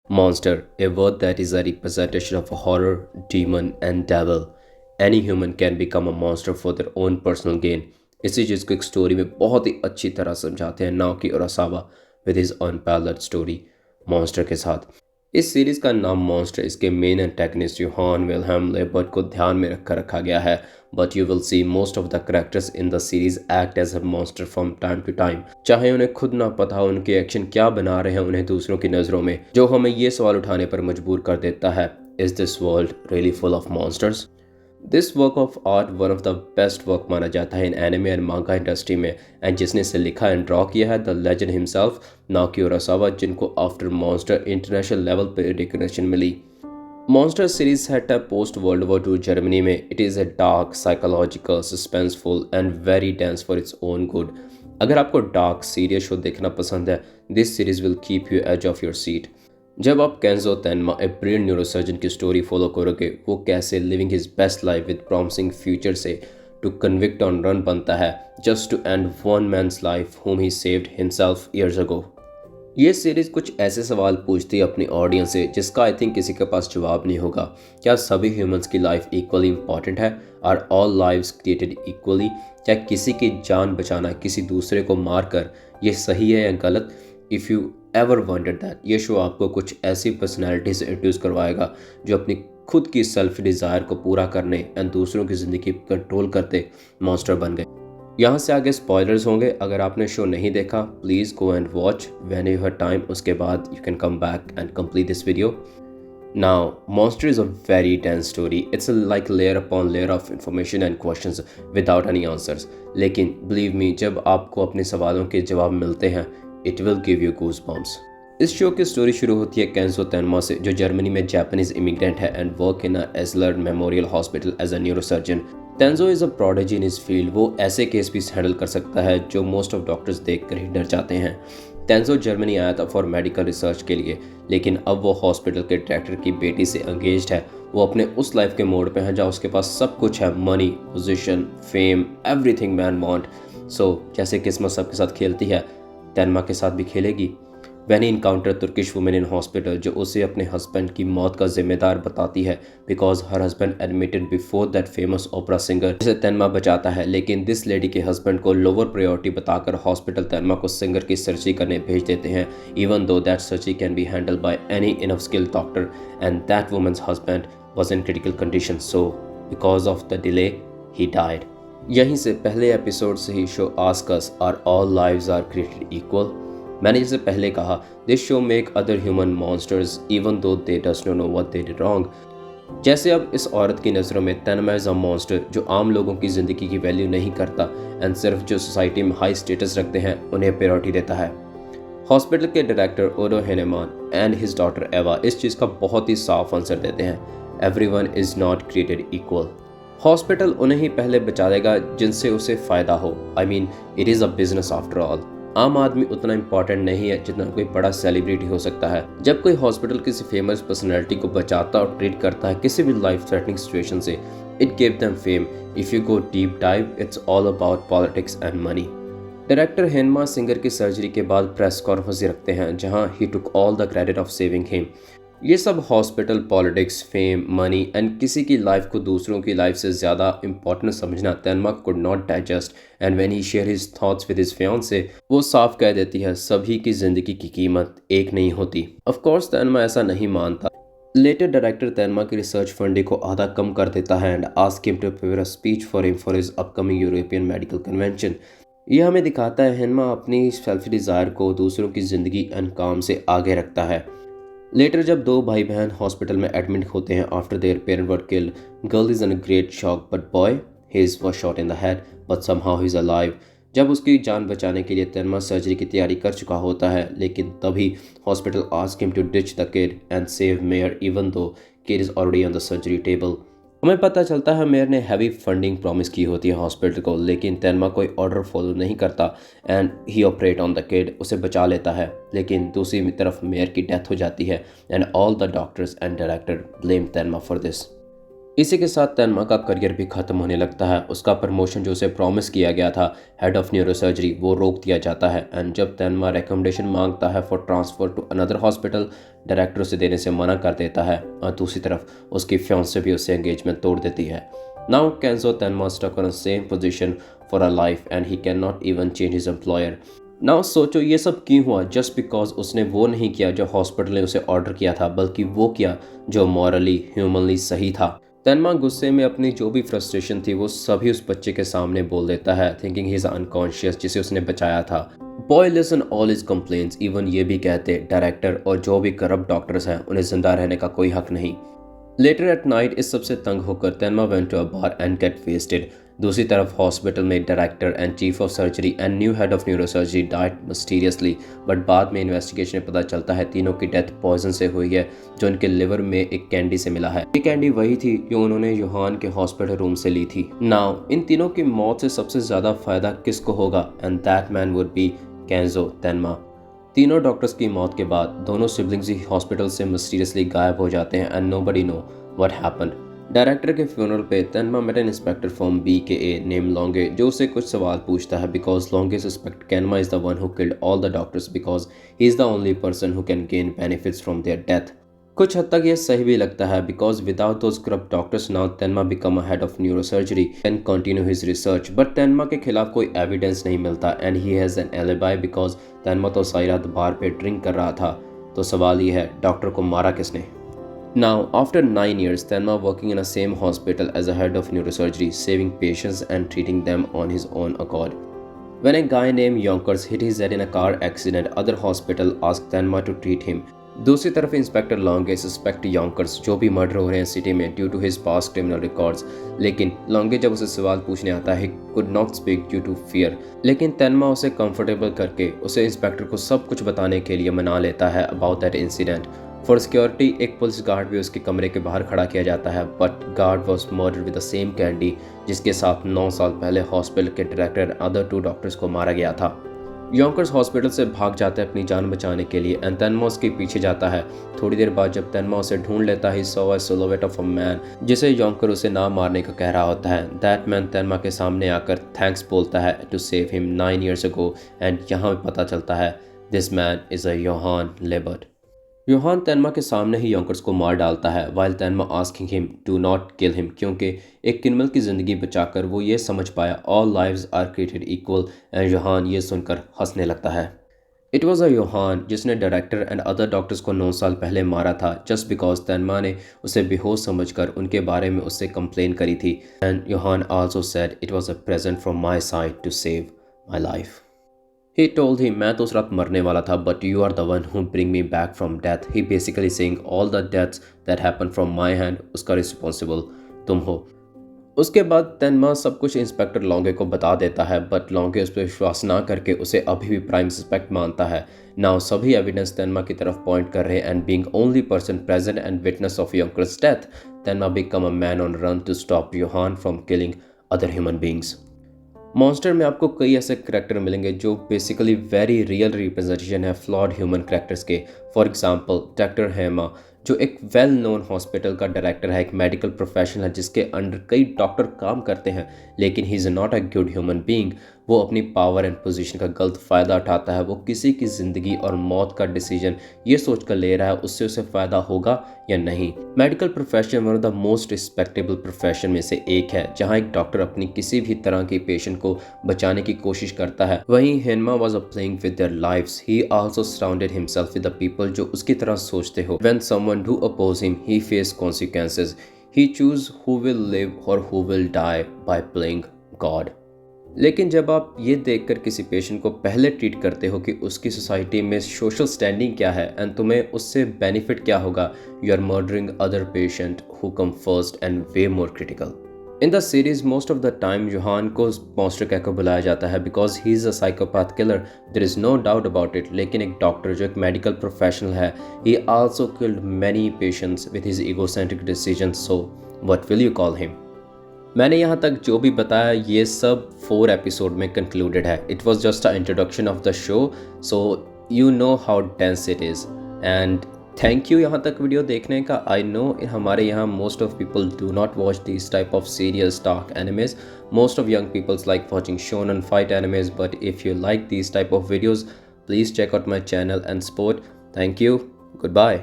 Monster, a word that is a representation of a horror, demon, and devil. Any human can become a monster for their own personal gain. इसी चीज़ को एक story में बहुत ही अच्छी तरह समझाते हैं Naoki Urasawa with his unparalleled story Monster के साथ। इस सीरीज़ का नाम मॉन्स्टर इसके main antagonist Johan Wilhelm Liebert को ध्यान में रखकर रखा गया है, but you will see most of the characters in the series act as a monster from time to time. चाहे उन्हें खुद ना पता हो उनके एक्शन क्या बना रहे हैं उन्हें दूसरों की नज़रों में, जो हमें ये सवाल उठाने पर मजबूर कर देता है, is this world really full of monsters? This work of art one of the best work माना जाता है in anime and manga industry में, एंड जिसने इसे लिखा एंड ड्रॉ किया है the legend himself Naoki Urasawa, जिनको आफ्टर मॉन्स्टर इंटरनेशनल लेवल पर रिकग्निशन मिली। मॉन्स्टर सीरीज सेट है post world war two Germany में। It is a dark, psychological, suspenseful and very dense for its own good. अगर आपको dark serious show देखना पसंद है, this series will keep you edge of your seat. जब आप Kenzo Tenma, a brilliant neurosurgeon की story follow करोगे, वो कैसे living his best life with promising future से टू कन्विक्ट ऑन रन बनता है just to end one man's life whom he saved himself years ago। ये सीरीज़ कुछ ऐसे सवाल पूछती है अपनी ऑडियंस से जिसका आई थिंक किसी के पास जवाब नहीं होगा। क्या सभी ह्यूमंस की लाइफ इक्वली इंपॉर्टेंट है? Are all lives created equally? क्या किसी की जान बचाना किसी दूसरे को मारकर ये सही है या गलत? If you ever wonder that, ये शो आपको कुछ ऐसी पर्सनैलिटी से इंट्रोड्यूस करवाएगा जो अपनी खुद की सेल्फ डिज़ायर को पूरा करने एंड दूसरों की ज़िंदगी कंट्रोल करते मॉन्स्टर बन गए। यहाँ से आगे स्पॉयलर्स होंगे। अगर आपने शो नहीं देखा, please go and watch when you have time. उसके बाद you can come back and complete this video. Now monster is a very dense story. It's like layer upon layer of information and questions without any answers. लेकिन believe me, जब आपको अपने सवालों के जवाब मिलते हैं, it will give you goose bumps. इस शो की स्टोरी शुरू होती है केंजो तेनमा से, जो जर्मनी में जापानीज इमिग्रेंट है and work in Eisler memorial hospital as a neurosurgeon. Tenzo is a prodigy in his field. वो ऐसे केस भी हैंडल कर सकता है जो मोस्ट ऑफ डॉक्टर्स देखकर ही डर जाते हैं। तेंजो जर्मनी आया था फॉर मेडिकल रिसर्च के लिए, लेकिन अब वो हॉस्पिटल के डायरेक्टर की बेटी से एंगेज्ड है। वो अपने उस लाइफ के मोड पे है जहाँ उसके पास सब कुछ है, money, position, fame, everything man want. So जैसे किस्मत सबके साथ खेलती है, तेनमा के साथ भी खेलेगी। When he encounter Turkish women in hospital, जो उसे अपने हस्बैंड की मौत का जिम्मेदार बताती है बिकॉज हर husband admitted before that famous opera singer, जिसे तेनमा बचाता है। लेकिन दिस लेडी के हस्बैंड को लोअर प्रायोरिटी बताकर हॉस्पिटल तेनमा को सिंगर की सर्जरी करने भेज देते हैं, even though that surgery can be handle by any enough skilled doctor, and that women's husband was in critical condition, so because of the delay he died. यहीं से पहले episode से ही show ask us, are all lives are created equal? मैंने जैसे पहले कहा, this show make other human monsters even though they does not know what they did wrong. जैसे अब इस औरत की नज़रों में तेनमा इज़ अ मॉन्स्टर जो आम लोगों की ज़िंदगी की वैल्यू नहीं करता एंड सिर्फ जो सोसाइटी में हाई स्टेटस रखते हैं उन्हें प्रायोरिटी देता है। हॉस्पिटल के डायरेक्टर ओडो हेनेमान एंड हिज डॉटर एवा इस चीज़ का बहुत ही साफ आंसर देते हैं, everyone is not created equal. Hospital उन्हें ही पहले बचा देगा जिनसे उसे फ़ायदा हो। I mean it is a business after all. आम आदमी उतना इंपॉर्टेंट नहीं है जितना कोई बड़ा सेलिब्रिटी हो सकता है। जब कोई हॉस्पिटल किसी फेमस पर्सनैलिटी को बचाता और ट्रीट करता है किसी भी लाइफ थ्रेटनिंग सिचुएशन से, it give them fame. If you go deep dive, it's all about politics and money. Director Heinemann singer की सर्जरी के बाद प्रेस कॉन्फ्रेंस रखते हैं जहां he took all the credit of saving him. ये सब hospital, politics, fame, money and किसी की लाइफ को दूसरों की लाइफ से ज़्यादा इंपॉर्टेंट समझना Tenma could not digest, and when he share his thoughts with his fiancee, वो साफ कह देती है सभी की ज़िंदगी की कीमत एक नहीं होती। ऑफ कोर्स तेनमा ऐसा नहीं मानता। लेटर डायरेक्टर तेनमा की रिसर्च फंडिंग को आधा कम कर देता है and ask him to prepare a speech for him for his upcoming European medical convention. यह हमें दिखाता है हेनमा अपनी सेल्फ डिज़ायर को दूसरों की ज़िंदगी एंड काम से आगे रखता है। लेटर जब दो भाई बहन हॉस्पिटल में एडमिट होते हैं after their parent were killed, girl is in a great shock but boy his was shot in the head but somehow he is alive. जब उसकी जान बचाने के लिए तेनमा सर्जरी की तैयारी कर चुका होता है, लेकिन तभी hospital ask him to ditch the kid and save mayor even though kid is already on the surgery table. हमें पता चलता है मेयर ने हैवी फंडिंग प्रॉमिस की होती है हॉस्पिटल को, लेकिन तेनमा कोई ऑर्डर फॉलो नहीं करता and he operate on the kid, उसे बचा लेता है। लेकिन दूसरी तरफ मेयर की डेथ हो जाती है and all the doctors and director blame तेनमा फॉर दिस। इसी के साथ तन्मा का करियर भी खत्म होने लगता है। उसका प्रमोशन जो उसे प्रॉमिस किया गया था हेड ऑफ न्यूरोसर्जरी, वो रोक दिया जाता है। एंड जब तन्मा रिकमेंडेशन मांगता है for transfer to another hospital, director उसे देने से मना कर देता है और दूसरी तरफ उसकी फियांसे भी उससे एंगेजमेंट तोड़ देती है। Now Kenzo Tenma stuck on same position for a life and he can not even change his employer. Now सोचो ये सब क्यों हुआ? जस्ट बिकॉज उसने वो नहीं किया जो हॉस्पिटल ने उसे ऑर्डर किया था, बल्कि वो किया जो मॉरली ह्यूमनली सही था। तन्मा गुस्से में अपनी जो भी फ्रस्ट्रेशन थी वो सभी उस बच्चे के सामने बोल देता है, थिंकिंग ही इज अनकॉन्शियस जिसे उसने बचाया था। Boy listen all his complaints, even ये भी कहते डायरेक्टर और जो भी करप्ट डॉक्टर्स हैं उन्हें जिंदा रहने का कोई हक नहीं। लेटर एट नाइट इस सबसे तंग होकर Tenma went to a bar and get wasted. दूसरी तरफ हॉस्पिटल में director and chief of surgery and new head of neurosurgery died mysteriously, but बाद में इन्वेस्टिगेशन में पता चलता है तीनों की डेथ पॉइजन से हुई है जो उनके लिवर में एक कैंडी से मिला है। ये कैंडी वही थी जो उन्होंने योहान के हॉस्पिटल रूम से ली थी। नाउ इन तीनों की मौत से सबसे ज्यादा फायदा किसको होगा? And that man would be Kenzo Tenma. तीनों डॉक्टर्स की मौत के बाद दोनों सिबलिंग्स ही हॉस्पिटल से मिस्टीरियसली गायब हो जाते हैं and nobody know what happened. Director के फ्यूनरल पे Tenma met an inspector from BKA name Lunge जो उससे कुछ सवाल पूछता है because Lunge suspect Tenma is the one who killed all the doctors because he is the only person who can gain benefits from their death. कुछ हद तक ये सही भी लगता है because without those corrupt doctors now Tenma become a head of neurosurgery and continue his research, but Tenma के खिलाफ कोई एविडेंस नहीं मिलता and he has an alibi because Tenma तो सारी रात बार पे ड्रिंक कर रहा था। तो सवाल ये है डॉक्टर को मारा किसने? Now, after 9 years, Thelma working in the same hospital as a head of neurosurgery, saving patients and treating them on his own accord. When a guy named Yonkers hit his head in a car accident, other hospital asked Thelma to treat him. दूसरी तरफ inspector लॉन्गे suspect Yonkers जो भी murder हो रहे हैं city में due to his past criminal records, लेकिन Lunge जब उसे सवाल पूछने आता है could not speak due to fear, लेकिन तन्मा उसे कंफर्टेबल करके उसे इंस्पेक्टर को सब कुछ बताने के लिए मना लेता है about that incident. For security एक पुलिस गार्ड भी उसके कमरे के बाहर खड़ा किया जाता है, but guard was murdered with the same candy जिसके साथ 9 साल पहले हॉस्पिटल के डायरेक्टर अदर 2 डॉक्टर्स को मारा गया था। योंकर्स हॉस्पिटल से भाग जाता है अपनी जान बचाने के लिए एंड तन्मा उसके पीछे जाता है। थोड़ी देर बाद जब तन्मा उसे ढूंढ लेता है saw a silhouette of a man जिसे योंकर उसे ना मारने का कह रहा होता है। दैट मैन तन्मा के सामने आकर थैंक्स बोलता है to save him 9 years ago and यहाँ पे पता चलता है this man is a Johan Liebert. Johan Tenma के सामने ही योंकर्स को मार डालता है while Tenma asking him to not kill him, क्योंकि एक क्रिमिनल की ज़िंदगी बचाकर वो ये समझ पाया all lives are created equal and Johan ये सुनकर हंसने लगता है। इट वॉज अ योहान जिसने डायरेक्टर एंड अदर डॉक्टर्स को 9 साल पहले मारा था जस्ट बिकॉज तन्मा ने उसे बेहोश समझकर उनके बारे में उससे कंप्लेन करी थी। And Johan also said it was a present from my side to save my life. He told him मैं तो उस रात मरने वाला था but you are the one who bring me back from death. He basically saying all the deaths that happened from my hand उसका responsible तुम हो। उसके बाद तन्मा सब कुछ इंस्पेक्टर लॉन्गे को बता देता है बट लॉन्गे उस पर विश्वास ना करके उसे अभी भी प्राइम सस्पेक्ट मानता है। नाउ सभी एविडेंस तन्मा की तरफ पॉइंट कर रहे हैं and being only person present and witness of Junkers death, Tenma become a man on run to stop Johan from killing other human beings. Monster में आपको कई ऐसे करेक्टर मिलेंगे जो बेसिकली वेरी रियल रिप्रेजेंटेशन है फ्लॉड ह्यूमन करेक्टर्स के। For example doctor Heinemann जो एक वेल नोन हॉस्पिटल का डायरेक्टर है, एक मेडिकल प्रोफेशनल है जिसके अंडर कई डॉक्टर काम करते हैं, लेकिन he is not a good human being. वो अपनी पावर एंड पोजीशन का गलत फ़ायदा उठाता है। वो किसी की ज़िंदगी और मौत का डिसीजन ये सोच कर ले रहा है उससे उसे फ़ायदा होगा या नहीं। Medical profession one of the most respectable profession में से एक है जहाँ एक डॉक्टर अपनी किसी भी तरह के पेशेंट को बचाने की कोशिश करता है। वहीं Heinemann was a playing with their lives. He also surrounded himself with the people जो उसकी तरह सोचते हो। When someone do oppose him he face consequences. He choose who will live or who will die by playing God. लेकिन जब आप ये देखकर किसी पेशेंट को पहले ट्रीट करते हो कि उसकी सोसाइटी में सोशल स्टैंडिंग क्या है एंड तुम्हें उससे बेनिफिट क्या होगा, you are murdering other patient who come first and way more critical. In the series most of the time Johan को मॉन्स्टर कहकर बुलाया जाता है because he is a psychopath killer, there is no doubt about it. लेकिन एक doctor जो एक medical professional है, he also killed many patients with his egocentric decision, so what will you call him. मैंने यहाँ तक जो भी बताया ये सब 4 एपिसोड में कंक्लूडेड है। It was just a introduction of the show, so you know how dense it is and thank you यहाँ तक वीडियो देखने का। आई नो हमारे यहाँ most of people do not watch this type of serious dark animes. Most of young peoples like watching shonen fight animes, but if you like these type of videos, please check out my channel and support. Thank you. Goodbye.